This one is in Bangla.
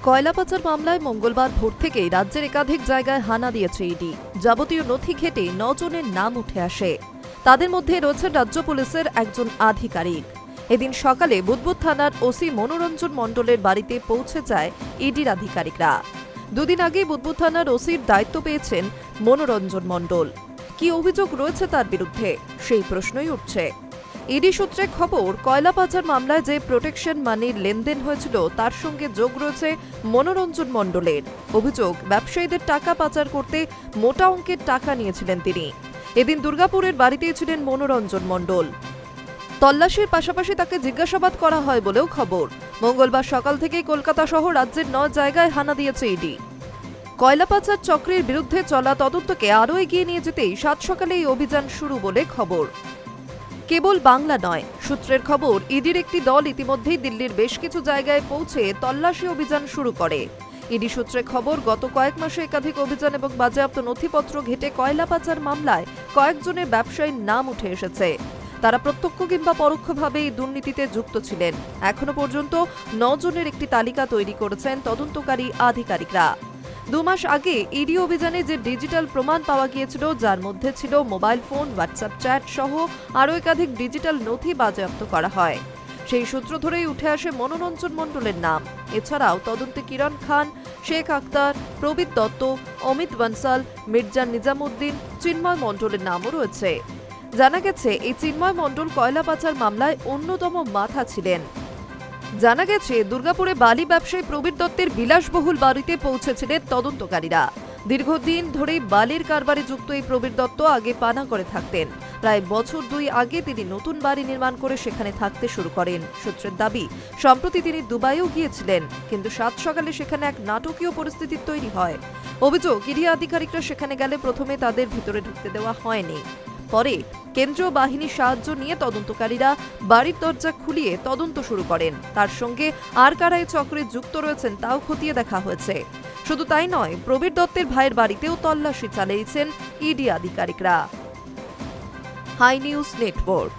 কয়লা পাচার মামলায় মঙ্গলবার ভোর থেকেই রাজ্যের একাধিক জায়গায় হানা দিয়েছে ইডি। যাবতীয় নথি ঘেটে 9 জনের নাম উঠে আসে। তাদের মধ্যে রয়েছেন রাজ্য পুলিশের একজন আধিকারিক। এদিন সকালে বুদবুদ থানার ওসি মনোরঞ্জন মণ্ডলের বাড়িতে পৌঁছে যায় ইডির আধিকারিকরা। দুদিন আগে বুদবুদ থানার ওসির দায়িত্ব পেয়েছেন মনোরঞ্জন মণ্ডল। কি অভিযোগ রয়েছে তার বিরুদ্ধে, সেই প্রশ্নই উঠছে। ইডি সূত্রে খবর, কয়লা পাচার মামলায় যে প্রোটেকশন মানির লেনদেন হয়েছিল তার সঙ্গে যোগ রয়েছে মনোরঞ্জন মণ্ডলের। অভিযোগ, ব্যবসায়ীদের টাকা পাচার করতে মোটা অঙ্কের টাকা নিয়েছিলেন তিনি। এদিন দুর্গাপুরের বাড়িতেই ছিলেন মনোরঞ্জন মণ্ডল। তল্লাশির পাশাপাশি তাকে জিজ্ঞাসাবাদ করা হয় বলেও খবর। মঙ্গলবার সকাল থেকেই কলকাতা সহ রাজ্যের 9 জায়গায় হানা দিয়েছে ইডি। কয়লা পাচার চক্রের বিরুদ্ধে চলা তদন্তকে আরও এগিয়ে নিয়ে যেতেই সাত সকালে এই অভিযান শুরু বলে খবর। কেবল বাংলা নয়, সূত্রের খবর, ইডির একটি দল ইতিমধ্যেই দিল্লির বেশ কিছু জায়গায় পৌঁছে তল্লাশি অভিযান শুরু করে। ইডি সূত্রে খবর, গত কয়েক মাসে একাধিক অভিযান এবং বাজেয়াপ্ত নথিপত্র ঘেটে কয়লা পাচার মামলায় কয়েকজনের ব্যবসায়ীর নাম উঠে এসেছে। তারা প্রত্যক্ষ কিংবা পরোক্ষভাবে এই দুর্নীতিতে যুক্ত ছিলেন। এখনো পর্যন্ত 9 জনের একটি তালিকা তৈরি করেছেন তদন্তকারী আধিকারিকরা। 2 মাস আগে ইডি অভিযানে যে ডিজিটাল প্রমাণ পাওয়া গিয়েছিল, যার মধ্যে ছিল মোবাইল ফোন, হোয়াটসঅ্যাপ চ্যাট সহ আরও একাধিক ডিজিটাল নথি বাজেয়াপ্ত করা হয়। সেই সূত্র ধরেই উঠে আসে মনোরঞ্জন মণ্ডলের নাম। এছাড়াও তদন্তে কিরণ খান, শেখ আক্তার, প্রবীর দত্ত, অমিত বনসাল, মির্জা নিজামুদ্দিন, চিন্ময় মণ্ডলের নামও রয়েছে। জানা গেছে, এই চিন্ময় মণ্ডল কয়লা পাচার মামলায় অন্যতম মাথা ছিলেন। জানা গেছে, দুর্গাপুরে বালি ব্যবসায়ী প্রবীর দত্তের বিলাসবহুল বাড়িতে পৌঁছেছিলেন তদন্তকারীরা। দীর্ঘদিন ধরেই বালির কারবারে যুক্ত এই প্রবীর দত্ত আগে পানা করে থাকতেন। প্রায় বছর 2 আগে তিনি নতুন বাড়ি নির্মাণ করে সেখানে থাকতে শুরু করেন। সূত্রের দাবি, সম্প্রতি তিনি দুবাইও গিয়েছিলেন, কিন্তু সাত সকালে সেখানে এক নাটকীয় পরিস্থিতি তৈরি হয়। অভিযোগ, ইডি আধিকারিকরা সেখানে গেলে প্রথমে তাদের ভিতরে ঢুকতে দেওয়া হয়নি। পরে কেন্দ্রীয় বাহিনীর সাহায্য নিয়ে তদন্তকারীরা বাড়ির দরজা খুলিয়ে তদন্ত শুরু করেন। তার সঙ্গে আর কারা এই চক্রে যুক্ত রয়েছেন তাও খতিয়ে দেখা হয়েছে। শুধু তাই নয়, প্রবীর দত্তের ভাইয়ের বাড়িতেও তল্লাশি চালিয়েছেন ইডি আধিকারিকরা। High news network.